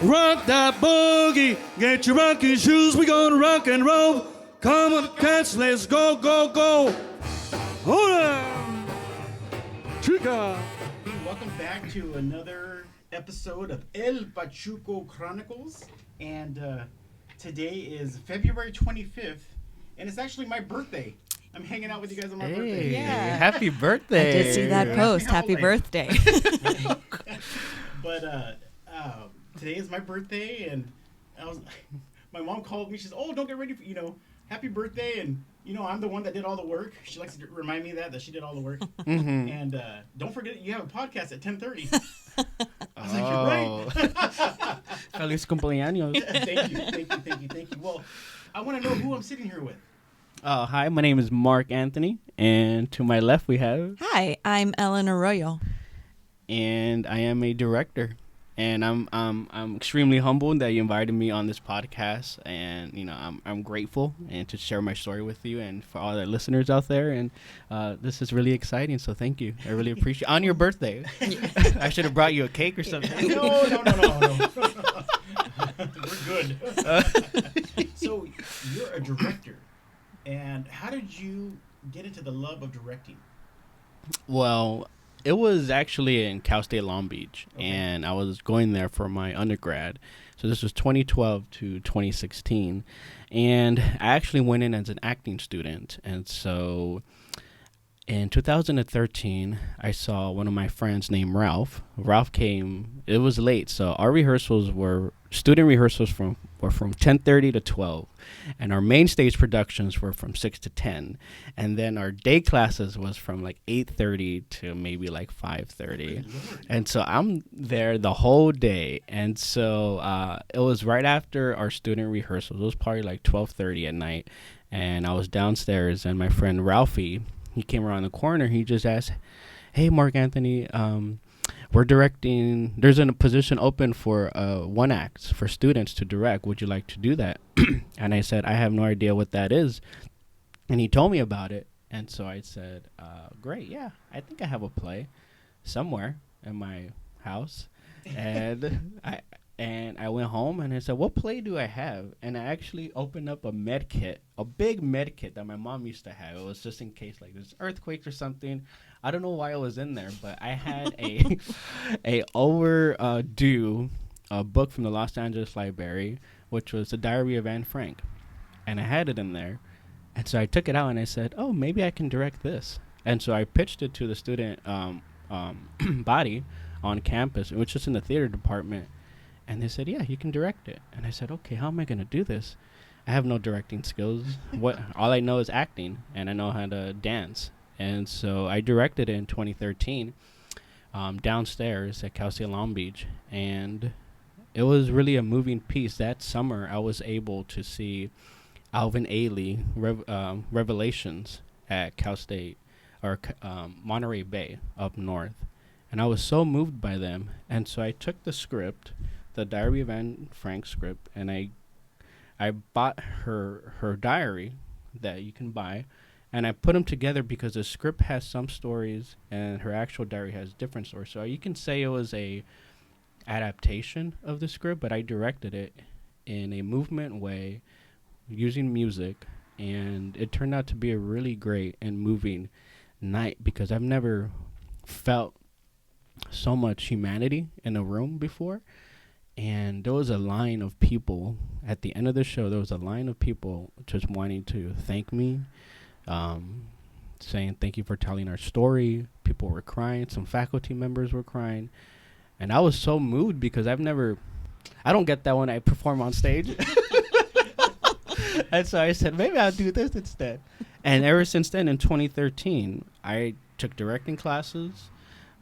Rock that boogie, get your rocking shoes, we gonna rock and roll. Come on, cats, let's go, go, go. Hola! Chica! Welcome back to another episode of El Pachuco Chronicles. And today is February 25th, and it's actually my birthday. I'm hanging out with you guys on my birthday. Yeah. Happy birthday. I did see that post. Happy birthday. But today is my birthday, and my mom called me. She said, "Oh, don't get ready for happy birthday." And I'm the one that did all the work. She likes to remind me that she did all the work. Mm-hmm. And don't forget you have a podcast at 10:30. I was like, "You're right." Feliz cumpleaños. Thank you. Well, I want to know who I'm sitting here with. Hi, my name is Mark Anthony, and to my left we have... Hi, I'm Elena Arroyo. And I am a director. And I'm extremely humbled that you invited me on this podcast, and I'm grateful and to share my story with you and for all the listeners out there. And this is really exciting, so thank you. I really appreciate on your birthday. I should have brought you a cake or something. No. We're good. So you're a director, and how did you get into the love of directing? Well, it was actually in Cal State Long Beach, and I was going there for my undergrad. So this was 2012 to 2016, and I actually went in as an acting student. And so in 2013, I saw one of my friends named Ralph. Ralph came. It was late, so our rehearsals were student rehearsals were from 10:30 to 12, and our main stage productions were from 6 to 10, and then our day classes was from like 8:30 to maybe like 5:30, and so I'm there the whole day. And so it was right after our student rehearsals. It was probably like 12:30 at night, and I was downstairs, and my friend Ralphie, he came around the corner. He just asked, "Hey, Mark Anthony, we're directing. There's a position open for one act for students to direct. Would you like to do that?" And I said, "I have no idea what that is." And he told me about it. And so I said, "Great, yeah, I think I have a play somewhere in my house." And I went home and I said, "What play do I have?" And I actually opened up a med kit, a big med kit that my mom used to have. It was just in case like there's earthquakes or something. I don't know why it was in there, but I had a overdue book from the Los Angeles Library, which was The Diary of Anne Frank. And I had it in there. And so I took it out and I said, "Oh, maybe I can direct this." And so I pitched it to the student body on campus, which was in the theater department. And they said, "Yeah, you can direct it." And I said, "Okay, how am I going to do this? I have no directing skills. All I know is acting, and I know how to dance." And so I directed it in 2013 downstairs at Cal State Long Beach. And it was really a moving piece. That summer, I was able to see Alvin Ailey Revelations at Cal State, or Monterey Bay up north. And I was so moved by them. And so I took the script, the Diary of Anne Frank script, and I bought her diary that you can buy, and I put them together because the script has some stories and her actual diary has different stories. So you can say it was a adaptation of the script, but I directed it in a movement way using music, and it turned out to be a really great and moving night because I've never felt so much humanity in a room before. And there was a line of people at the end of the show. There was a line of people just wanting to thank me, saying thank you for telling our story. People were crying. Some faculty members were crying. And I was so moved because I don't get that when I perform on stage. And so I said, maybe I'll do this instead. And ever since then, in 2013, I took directing classes.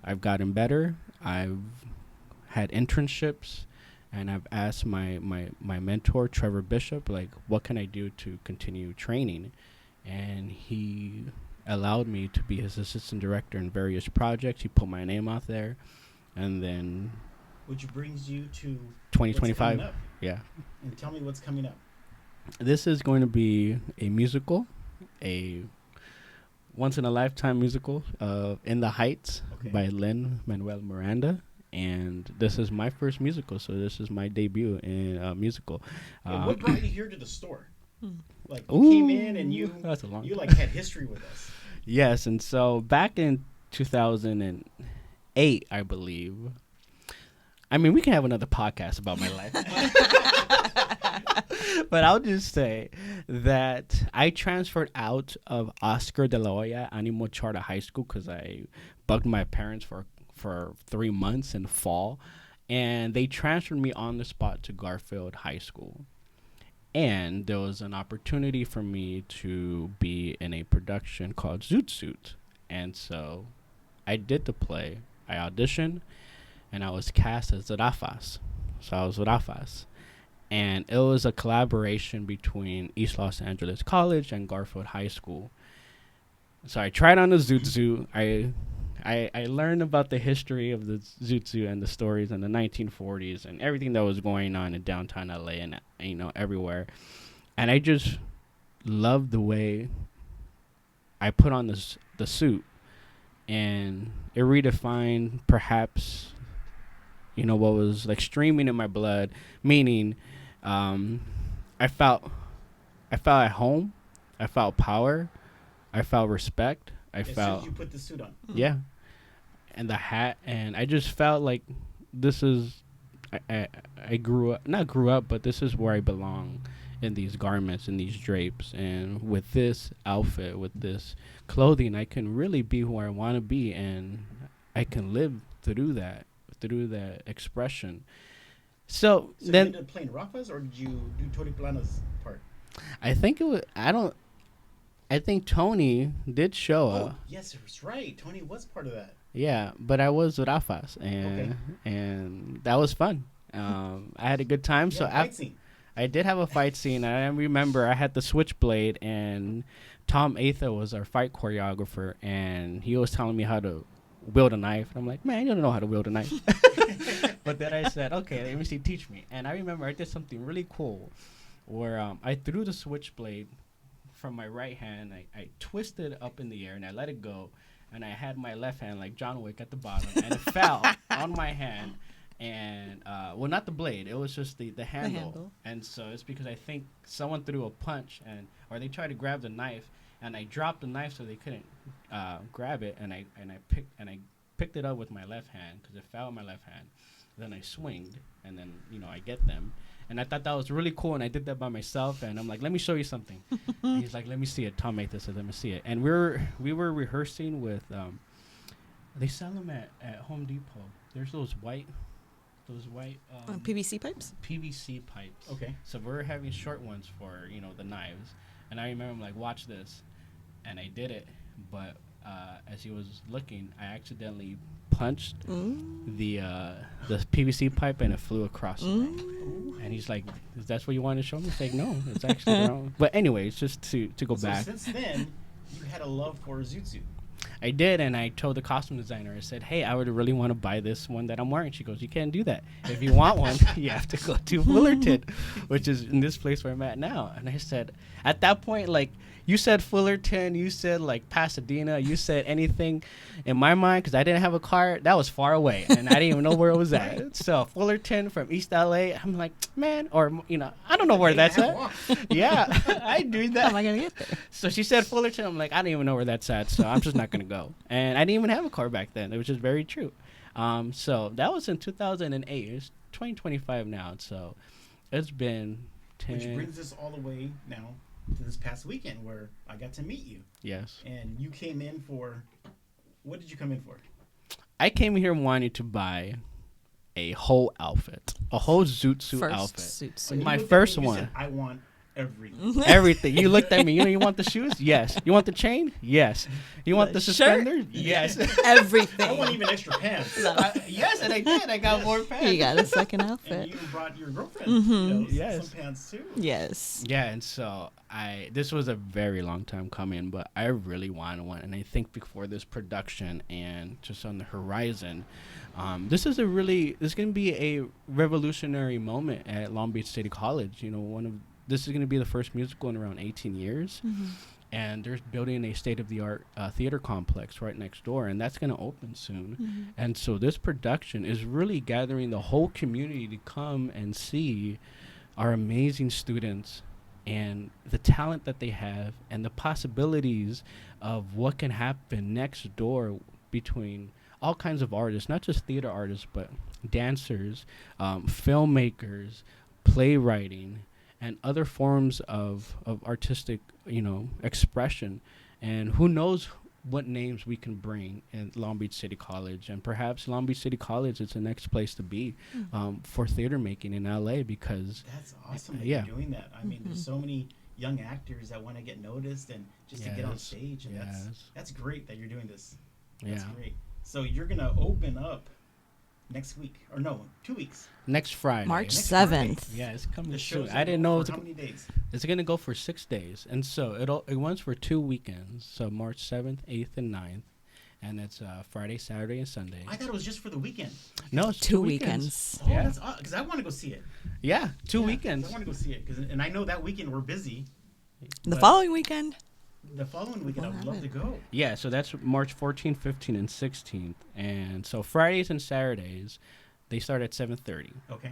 I've gotten better. I've had internships. And I've asked my mentor, Trevor Bishop, like, what can I do to continue training? And he allowed me to be his assistant director in various projects. He put my name out there. And then... Which brings you to... 2025. Yeah. And tell me what's coming up. This is going to be a musical, a once-in-a-lifetime musical, In the Heights by Lin-Manuel Miranda. and this is my first musical, so this is my debut in a musical. And what brought you here to the store? Like you Ooh, came in and you that's a long you time. like had history with us. Yes, and so back in 2008, I believe. I mean, we can have another podcast about my life. But I'll just say that I transferred out of Oscar de la Hoya Animo Charter High School because I bugged my parents for 3 months in fall. And they transferred me on the spot to Garfield High School. And there was an opportunity for me to be in a production called Zoot Suit. And so I did the play. I auditioned, and I was cast as Rafas. So I was Rafas. And it was a collaboration between East Los Angeles College and Garfield High School. So I tried on the Zoot Suit. I learned about the history of the Zoot Suit and the stories in the 1940s and everything that was going on in downtown LA and everywhere. And I just loved the way I put on the suit, and it redefined perhaps what was like streaming in my blood, meaning I felt at home, I felt power, I felt respect, As soon as you put the suit on. yeah, and the hat, and I just felt like this is I grew up, but this is where I belong, in these garments, in these drapes, and with this outfit, with this clothing, I can really be who I want to be, and I can live through that expression. So So then you ended up playing Rafa's, or did you do Tony Plana's part? I think it was I think Tony did show Oh, up. yes, it was right. Tony was part of that. Yeah, but I was Rafa's, and that was fun. I had a good time. So fight scene. I did have a fight scene. I remember I had the switchblade, and Tom Atha was our fight choreographer, and he was telling me how to wield a knife. And I'm like, man, you don't know how to wield a knife. But then I said, okay, let me see, teach me. And I remember I did something really cool where I threw the switchblade from my right hand. I twisted up in the air, and I let it go. And I had my left hand like John Wick at the bottom, and it fell on my hand. And well, not the blade, it was just the handle. And so it's because I think someone threw a punch, or they tried to grab the knife, and I dropped the knife so they couldn't grab it, and I picked it up with my left hand because it fell in my left hand. Then I swinged, and then I get them. And I thought that was really cool, and I did that by myself. And I'm like, let me show you something. And he's like, let me see it. Tom Mather said, let me see it. And we were rehearsing with they sell them at Home Depot. There's those white PVC pipes? PVC pipes. Okay. So we're having short ones for the knives. And I remember I'm like, watch this, and I did it. But as he was looking, I accidentally punched the PVC pipe, and it flew across the room. And he's like, "Is that what you wanted to show me?" He's like, "No, it's actually wrong." But anyways, just to go back. Since then, you had a love for Zoot Suit. I did, and I told the costume designer, I said, hey, I would really want to buy this one that I'm wearing. She goes, you can't do that. If you want one, you have to go to Fullerton, which is in this place where I'm at now. And I said, at that point, like, you said Fullerton, you said, like, Pasadena, you said anything in my mind, because I didn't have a car, that was far away, and I didn't even know where it was at. So Fullerton from East LA, I'm like, man, or, I don't know where that's at. Yeah, I do that. How am I going to get there? So she said Fullerton. I'm like, I don't even know where that's at, so I'm just not going to go. And I didn't even have a car back then. It was just very true. So that was in 2008. It's 2025 now, so it's been 10. Which brings us all the way now to this past weekend where I got to meet you. Yes. And you came in for, what did you come in for? I came here wanting to buy a whole outfit, a whole Zoot Suit outfit. Zoot When suit. you My looked at first me, you one. said, I want everything. Everything. You looked at me. You want the shoes? Yes. You want the chain? Yes. You want the shirt? suspenders? Yes. Everything. I want even extra pants. Yes, and I did. I got more pants. You got a second And outfit. you brought your girlfriend Yes. some pants too. Yes. Yeah, and so this was a very long time coming, but I really wanted one, and I think before this production and just on the horizon, this is going to be a revolutionary moment at Long Beach City College. This is going to be the first musical in around 18 years. and they're building a state-of-the-art theater complex right next door, and that's going to open soon. And so this production is really gathering the whole community to come and see our amazing students and the talent that they have and the possibilities of what can happen next door between all kinds of artists, not just theater artists, but dancers, filmmakers, playwriting, and other forms of artistic, expression. And who knows what names we can bring in Long Beach City College. And perhaps Long Beach City College is the next place to be for theater making in LA, because That's awesome that yeah. you're doing that. I mean, there's so many young actors that want to get noticed and just to get on stage. And that's great that you're doing this. That's great. So you're going to open up next week, or no, 2 weeks. Next Friday. March Next 7th. Friday. Yeah, it's coming The soon. show's I didn't know for how many days? it's going to go for 6 days. And so it runs for 2 weekends. So March 7th, 8th, and 9th. And it's Friday, Saturday, and Sunday. I thought it was just for the weekend. No, it's 2 weekends. weekends. Oh, Yeah. that's because I want to go see it. Yeah, 2 Yeah, weekends. I want to go see it and I know that weekend we're busy. The But following weekend. The following weekend, We'll I would have love it. to go. Yeah, so that's March 14th, 15th, and 16th. And so Fridays and Saturdays, they start at 7:30. Okay.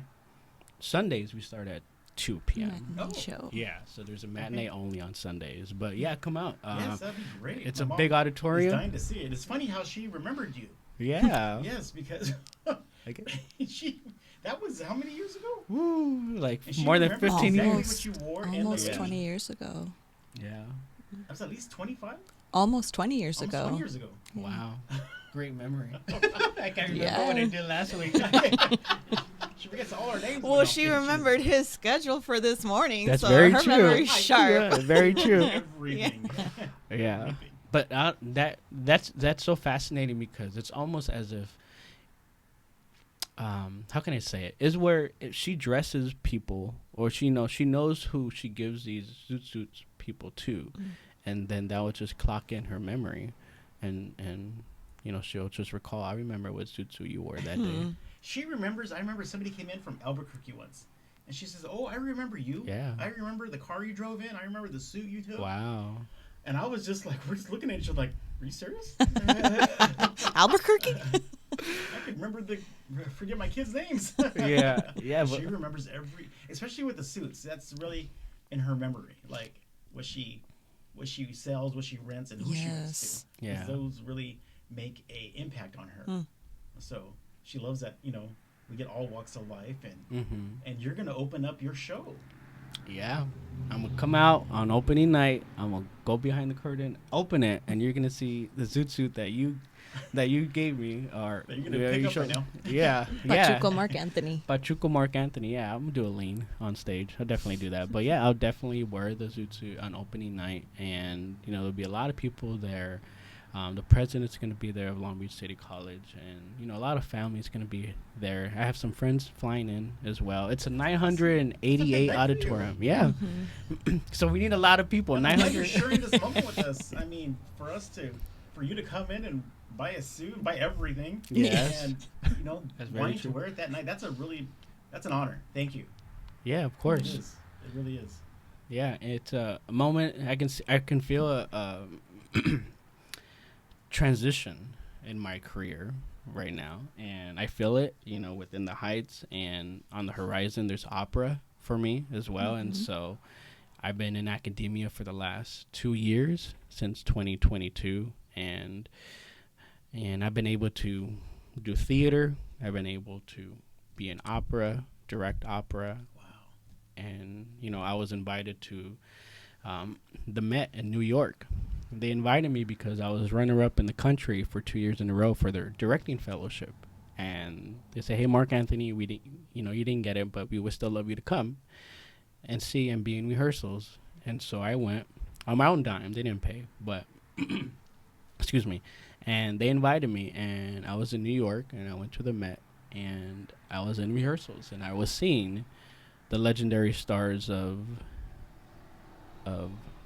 Sundays, we start at 2 p.m. Oh. Show. Yeah, so there's a matinee only on Sundays. But yeah, come out. Yes, that'd be great. It's My a mom big is auditorium. dying to see it. It's funny how she remembered you. Yeah. Yes, because Okay. that was how many years ago? Woo, like And she more than remembers 15 exactly years. what you wore Almost and 20 years ago. Yeah. That was at least 25? Almost 20 years Almost ago. 20 years ago. Wow. Great memory. I can't remember Yeah. what I did last week. She forgets all our names. Well, now. she remembered his schedule for this morning. That's so very her true. memory's I- sharp. Yeah, very true. Everything. Yeah. Everything. But that's so fascinating, because it's almost as if how can I say it? Is where she dresses people, or she knows who she gives these Zoot Suits people to, and then that would just clock in her memory, and she'll just recall, I remember what Zoot Suit you wore that day. She remembers. I remember somebody came in from Albuquerque once, and she says, "Oh, I remember you. Yeah. I remember the car you drove in. I remember the suit you took." Wow. And I was just like, we're just looking at each other like, "Are you serious?" Albuquerque? I could forget my kids' names. Yeah. Yeah. She But, remembers especially with the suits. That's really in her memory, like what she sells, what she rents, and who she rents to. 'Cause Yeah. those really make a impact on her. So she loves that. We get all walks of life, and you're gonna open up your show. yeah. I'm gonna come out on opening night. I'm gonna go behind the curtain, open it, and you're gonna see the Zoot Suit that you gave me. Or That you're gonna yeah, pick you up right now. Yeah. Pachuco Mark Anthony. Pachuco Mark Anthony. Yeah, I'm gonna do a lean on stage. I'll definitely do that. But yeah, I'll definitely wear the Zoot Suit on opening night, and there'll be a lot of people there. The president's going to be there of Long Beach City College, and a lot of families going to be there. I have some friends flying in as well. It's a 988 night for you. auditorium. Yeah. So we need a lot of people. I'm glad you're 900. sharing this moment with us. I mean, for you to come in and buy a suit, buy everything, Yes. and That's very wanting to true. wear it that night. That's an honor. Thank you. Yeah, of It course. is. It really is. Yeah, it's a moment. I can feel a transition in my career right now, and I feel it within the heights, and on the horizon there's opera for me as well. And so I've been in academia for the last 2 years, since 2022, and I've been able to do theater. I've been able to be in opera, direct opera. Wow. And I was invited to the Met in New York. They invited me because I was runner-up in the country for 2 years in a row for their directing fellowship. And they said, "Hey, Mark Anthony, we didn't, you didn't get it, but we would still love you to come and see and be in rehearsals." And so I went on my own dime. They didn't pay, but excuse me. And they invited me, and I was in New York, and I went to the Met, and I was in rehearsals, and I was seeing the legendary stars of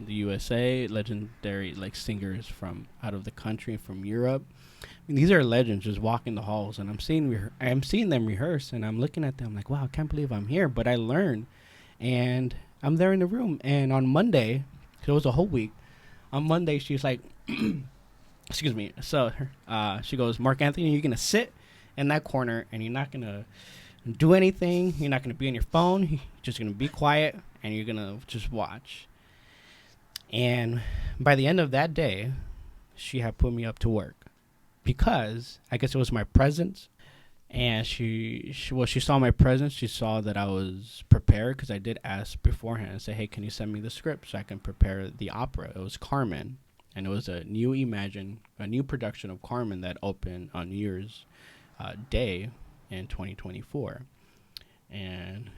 the USA, legendary singers from out of the country, from Europe. I mean, these are legends just walking the halls, and I'm seeing them rehearse, and I'm looking at them like, wow, I can't believe I'm here. But I learned, and I'm there in the room. And on Monday, 'cause it was a whole week, on Monday, she's like, excuse me. So she goes, Mark Anthony, you're going to sit in that corner and you're not going to do anything. You're not going to be on your phone. You're just going to be quiet and you're going to just watch. And by the end of that day, she had put me up to work because I guess it was my presence. And she saw my presence. She saw that I was prepared because I did ask beforehand and say, hey, can you send me the script so I can prepare the opera? It was Carmen. And it was a new production of Carmen that opened on New Year's Day in 2024. And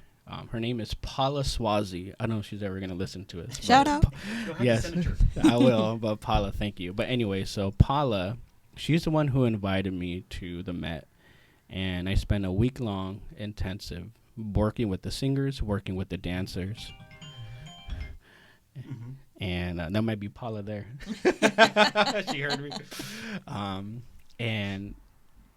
her name is Paula Swazi. I don't know if she's ever going to listen to it. Shout out. Yes, I will. But Paula, thank you. But anyway, so Paula, she's the one who invited me to the Met. And I spent a week-long intensive working with the singers, working with the dancers. Mm-hmm. And that might be Paula there. She heard me. And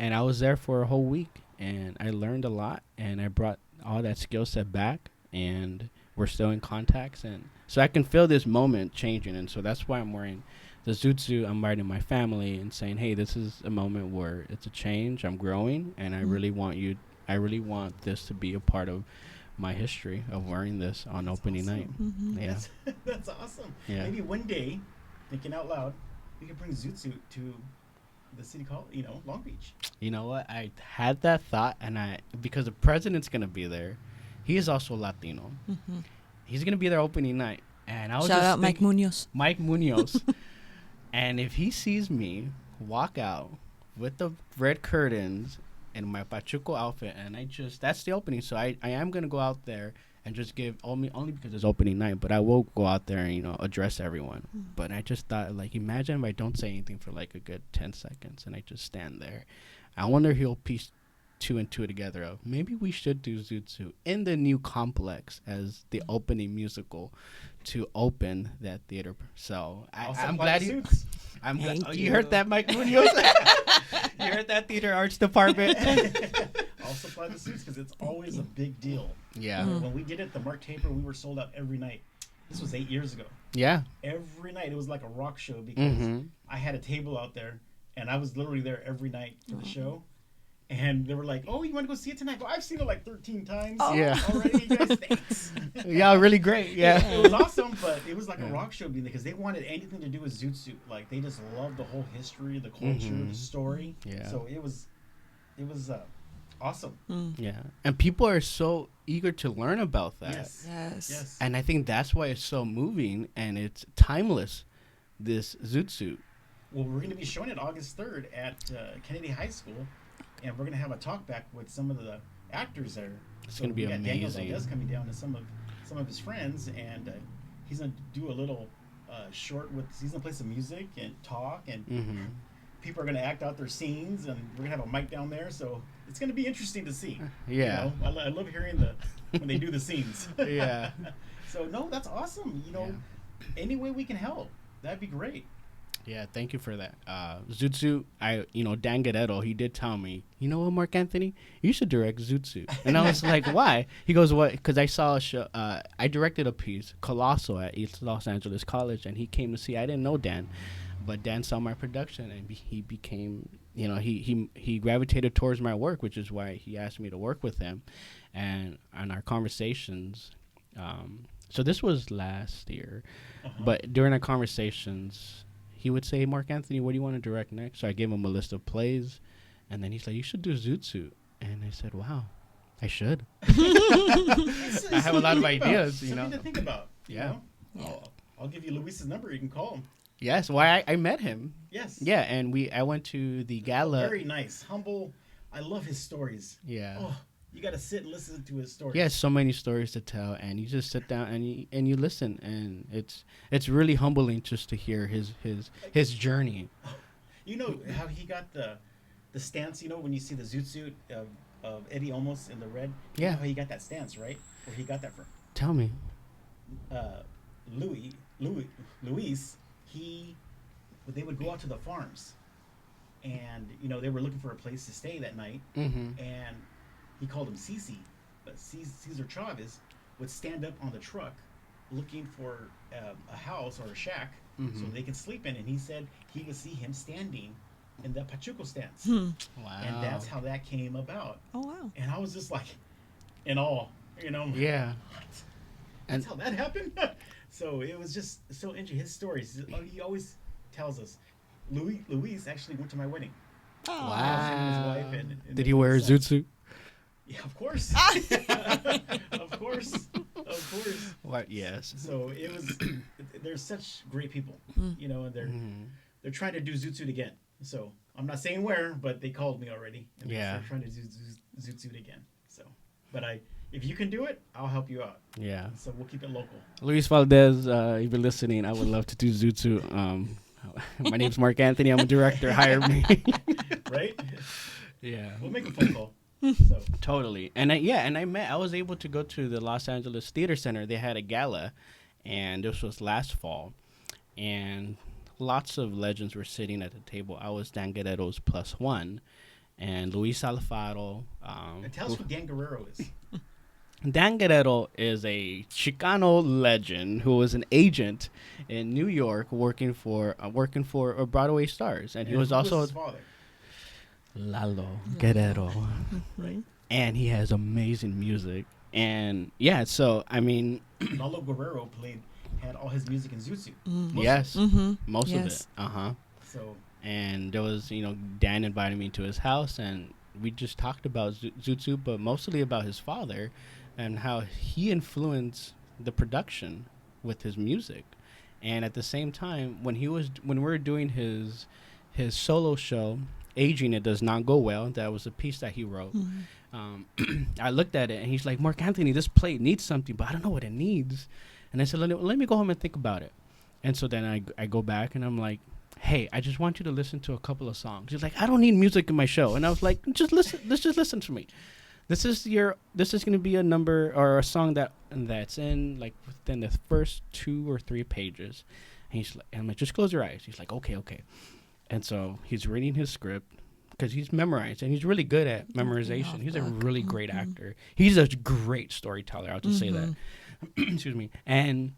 I was there for a whole week. And I learned a lot. And I brought all that skill set back. And we're still in contacts. And so I can feel this moment changing. And so that's why I'm wearing the Zoot Suit. I'm writing my family and saying, hey, this is a moment where it's a change. I'm growing. And I really want this to be a part of my history of wearing this on opening night. Mm-hmm. Yeah. That's awesome. Yeah. Maybe one day, thinking out loud, we could bring Zoot Suit to the city college, Long Beach. You know what? I had that thought, and because the president's gonna be there, he is also Latino. Mm-hmm. He's gonna be there opening night, and I was Shout just out Mike Munoz. Mike Munoz. And if he sees me walk out with the red curtains and my Pachuco outfit, and that's the opening. So I am gonna go out there and just give only because it's opening night, but I will go out there and address everyone. But I just thought, like, imagine if I don't say anything for like a good 10 seconds and I just stand there. I wonder if he'll piece 2 and 2 together of maybe we should do Zoot Suit in the new complex as the opening musical to open that theater. So I'm glad you heard that, Mike Munoz. You heard that, theater arts department. I'll supply the suits because it's always a big deal. Yeah. When we did it, the Mark Taper, we were sold out every night. This was 8 years ago. Yeah. Every night. It was like a rock show because I had a table out there and I was literally there every night for the show. And they were like, oh, you want to go see it tonight? Well, I've seen it like 13 times Yeah. already. You guys, thanks. Yeah, really great. Yeah. It was awesome, but it was like a rock show because they wanted anything to do with Zoot Suit. Like, they just loved the whole history, the culture, the story. Yeah. So it was awesome. Yeah. And people are so eager to learn about that. Yes. And I think that's why it's so moving and it's timeless, this Zoot Suit. Well, we're going to be showing it August 3rd at Kennedy High School. And we're going to have a talk back with some of the actors there. It's going to be amazing. Daniel Valdez coming down and some of his friends. And he's going to do a little short he's going to play some music and talk. And people are going to act out their scenes. And we're going to have a mic down there. So it's going to be interesting to see. Yeah. I love hearing when they do the scenes. Yeah. So, no, that's awesome. Any way we can help, that'd be great. Yeah, thank you for that. Zoot Suit, Dan Guerrero, he did tell me, you know what, Mark Anthony, you should direct Zoot Suit. And I was like, why? He goes, what? Because I saw a show, I directed a piece, Colossal, at East Los Angeles College, and he came to see, I didn't know Dan, but Dan saw my production, and he became, he gravitated towards my work, which is why he asked me to work with him. And on our conversations, so this was last year, but during our conversations, he would say, Mark Anthony, what do you want to direct next? So I gave him a list of plays. And then he's like, you should do Zoot Suit. And I said, wow, I should. I have a lot of ideas, Something to think about. Yeah. I'll give you Luis's number. You can call him. Yes, why I met him. Yes. Yeah, and I went to the gala. Very nice. Humble. I love his stories. Yeah. Oh, you got to sit and listen to his stories. He has so many stories to tell, and you just sit down and you listen, and it's really humbling just to hear his journey. You know how he got the stance, when you see the Zoot Suit of Eddie Olmos in the red? You know how he got that stance, right? Where he got that from? Tell me. Luis, they would go out to the farms, and they were looking for a place to stay that night, and he called him Cece, but Cesar Chavez would stand up on the truck looking for a house or a shack so they can sleep in. And he said he would see him standing in the Pachuco stance. Wow. And that's how that came about. Oh wow. And I was just like in awe, you know. Yeah. That's how that happened. So it was just so interesting. His stories. He always tells us. Luis actually went to my wedding. Oh. Him and his wife and Did he wear a Zoot Suit? Yeah, of course. Of course. Of course. What? Yes. So it was. They're such great people, you know, and they're trying to do Zoot Suit again. So I'm not saying where, but they called me already. And they're trying to do Zoot Suit again. So, but if you can do it, I'll help you out. Yeah. So we'll keep it local. Luis Valdez, if you're listening, I would love to do Zoot Suit. My name's Mark Anthony. I'm a director. Hire me. Right? Yeah. We'll make a phone call. So. Totally. And I was able to go to the Los Angeles Theater Center. They had a gala, and this was last fall, and lots of legends were sitting at the table. I was Dan Guerrero's +1, and Luis Alfaro. Tell us who Dan Guerrero is. Dan Guerrero is a Chicano legend who was an agent in New York working for Broadway stars, and he was also his father. Lalo Guerrero. Right. And he has amazing music. And yeah, so I mean, Lalo Guerrero had all his music in Zoot Suit. yes, most of Yes. it. So And there was, Dan invited me to his house, and we just talked about Zoot Suit, but mostly about his father and how he influenced the production with his music. And at the same time, when we were doing his solo show, Aging It Does Not Go Well, that was a piece that he wrote. I looked at it, and he's like, Mark Anthony, this play needs something, but I don't know what it needs. And I said, let me go home and think about it. And so then I go back, and I'm like, hey, I just want you to listen to a couple of songs. He's like, I don't need music in my show. And I was like, just listen. Let's just listen to me. This is going to be a number or a song that's in like within the first 2 or 3 pages. And I'm like, just close your eyes. He's like, okay. And so he's reading his script because he's memorized, and he's really good at memorization. He's a really great actor. He's a great storyteller. I'll just say that. Excuse me. And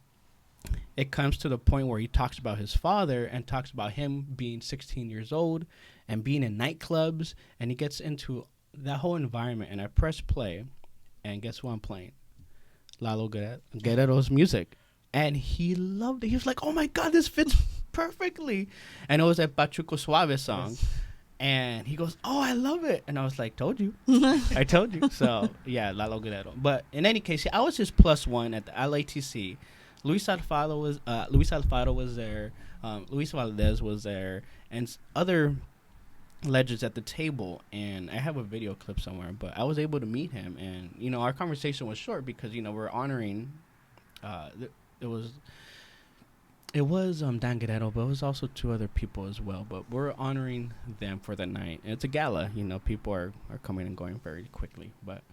it comes to the point where he talks about his father and talks about him being 16 years old and being in nightclubs, and he gets into that whole environment. And I press play, and guess who I'm playing? Lalo Guerrero's music. And he loved it. He was like, oh my God, this fits perfectly. And it was a Pachuco Suave song. Yes. And he goes, oh, I love it. And I was like, told you. I told you. So, yeah, Lalo Guerrero. But in any case, I was his +1 at the LATC. Luis Alfaro was there. Luis Valdez was there. And other legends at the table. And I have a video clip somewhere. But I was able to meet him. And, our conversation was short because, we're honoring... It was Dan Guerrero, but it was also 2 other people as well. But we're honoring them for the night. And it's a gala. People are coming and going very quickly. But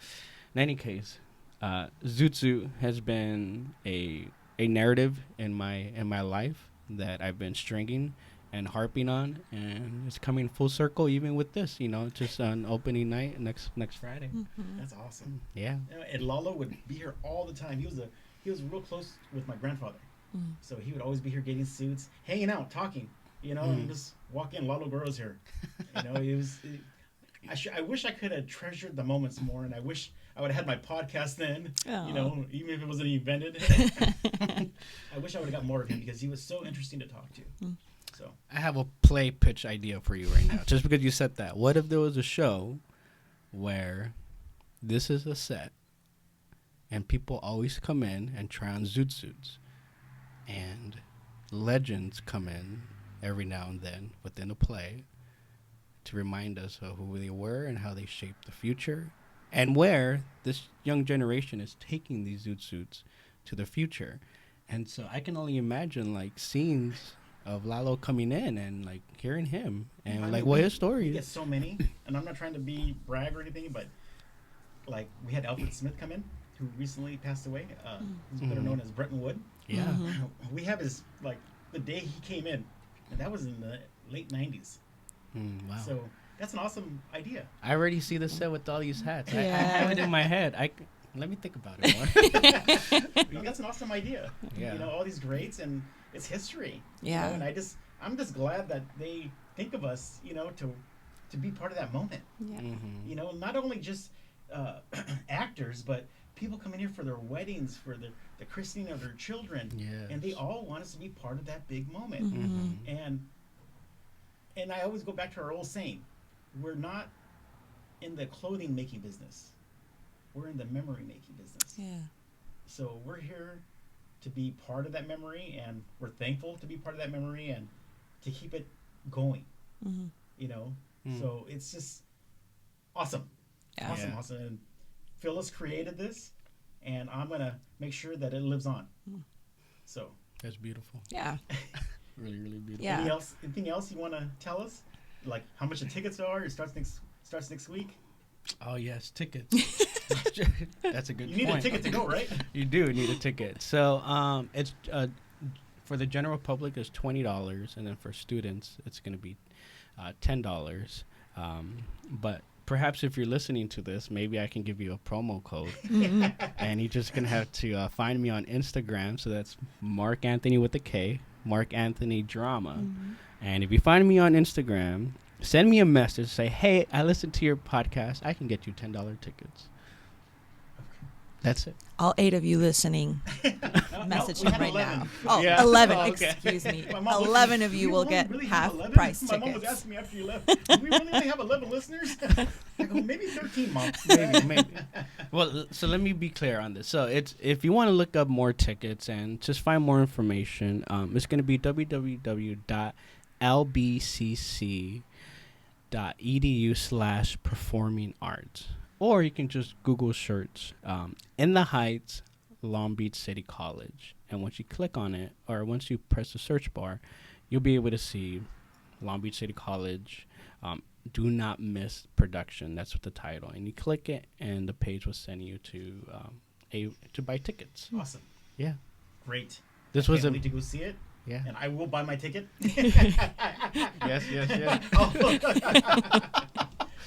in any case, Zoot Suit has been a narrative in my life that I've been stringing and harping on, and it's coming full circle even with this. Just on opening night next Friday. That's awesome. Yeah. And Lalo would be here all the time. He was real close with my grandfather. So he would always be here getting suits, hanging out, talking, and just walk in, Lalo Guerrero's here. I wish I could have treasured the moments more, and I wish I would have had my podcast then, even if it wasn't invented. I wish I would have got more of him because he was so interesting to talk to. So I have a play pitch idea for you right now, just because you said that. What if there was a show where this is a set and people always come in and try on Zoot Suits, and legends come in every now and then within a play to remind us of who they were and how they shaped the future, and where this young generation is taking these Zoot Suits to the future. And so I can only imagine scenes of Lalo coming in and hearing him and what his story is. We get so many, and I'm not trying to be brag or anything, but we had Alfred Smith come in, who recently passed away. He's better known as Bretton Wood. Yeah. We have his the day he came in, and that was in the late 90s. Wow. So that's an awesome idea. I already see the set with all these hats. I have it in my head. Let me think about it more. That's an awesome idea. Yeah. All these greats, and it's history. Yeah. You know, and I'm just glad that they think of us, you know, to be part of that moment. Yeah. You know, not only just actors, but people coming here for their weddings, for the christening of their children. Yes. And they all want us to be part of that big moment. Mm-hmm. And I always go back to our old saying, we're not in the clothing making business. We're in the memory making business. Yeah. So we're here to be part of that memory, and we're thankful to be part of that memory and to keep it going. Mm-hmm. You know? So it's just awesome. Yeah. Awesome. And Phyllis created this, and I'm going to make sure that it lives on. So That's beautiful. Yeah. Really, really beautiful. Yeah. anything else you want to tell us? Like how much the tickets are? It starts next week. Oh yes, tickets. That's a good You need point. a ticket to go, right? You do need a ticket. So it's for the general public is $20, and then for students it's going to be $10. But perhaps if you're listening to this, maybe I can give you a promo code, and you're just gonna have to find me on Instagram. So that's Mark Anthony with a K, Mark Anthony Drama. And if you find me on Instagram, send me a message. Say, hey, I listened to your podcast. I can get you $10 tickets. That's it. All 8 of you listening, message we him had right 11. now. Oh, Yeah. 11. Oh, okay. Excuse me. My mom looked 11 at me, of "Do you we will really get have half 11?" price My mom was tickets. asking me after you left, "Do we really only have 11 listeners?" I go, maybe 13, Mom. Maybe. Well, so let me be clear on this. So it's if you want to look up more tickets and just find more information, it's going to be www.lbcc.edu/performing arts, or you can just Google search In the Heights, Long Beach City College, and once you click on it, or once you press the search bar, you'll be able to see Long Beach City College. Do Not Miss Production. That's what the title. And you click it, and the page will send you to buy tickets. Awesome. Yeah. Great. This Can't was a wait to go see it, yeah. and I will buy my ticket. Yes. Oh.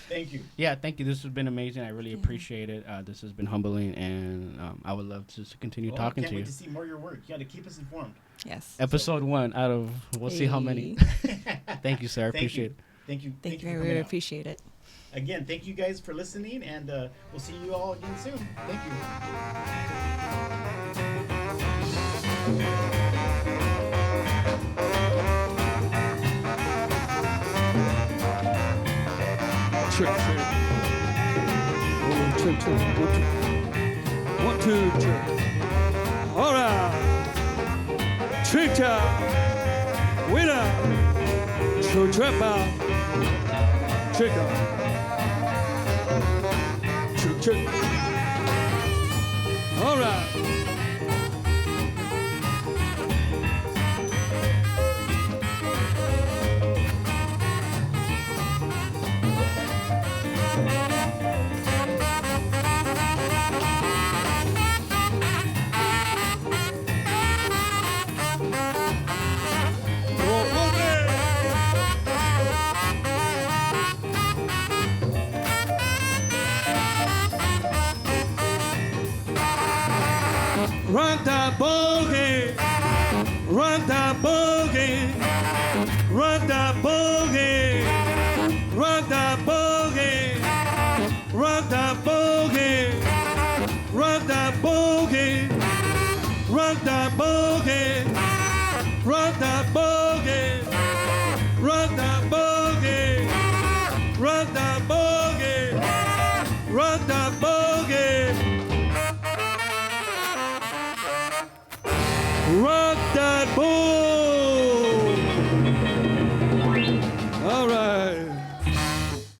Thank you. Yeah, thank you. This has been amazing. I really appreciate it. This has been humbling, and I would love to continue talking I can't to wait you. to see more of your work. You got to keep us informed. Yes. Episode 1 out of we'll see how many. Thank you, sir. I appreciate it. Thank you. Thank you. for I coming really out. appreciate it. Again, thank you guys for listening, and we'll see you all again soon. Thank you. Check. 1, 2, 1, 2, check. All right. Trick time. Winner. Trap out. Check out. Check. All right. Rock that boogie, rock that boogie, rock that boogie, rock that boogie, rock that boogie, rock that boogie, rock that boogie, rock that boogie, rock that boogie, rock that boogie, rock that boogie. Rock that boogie.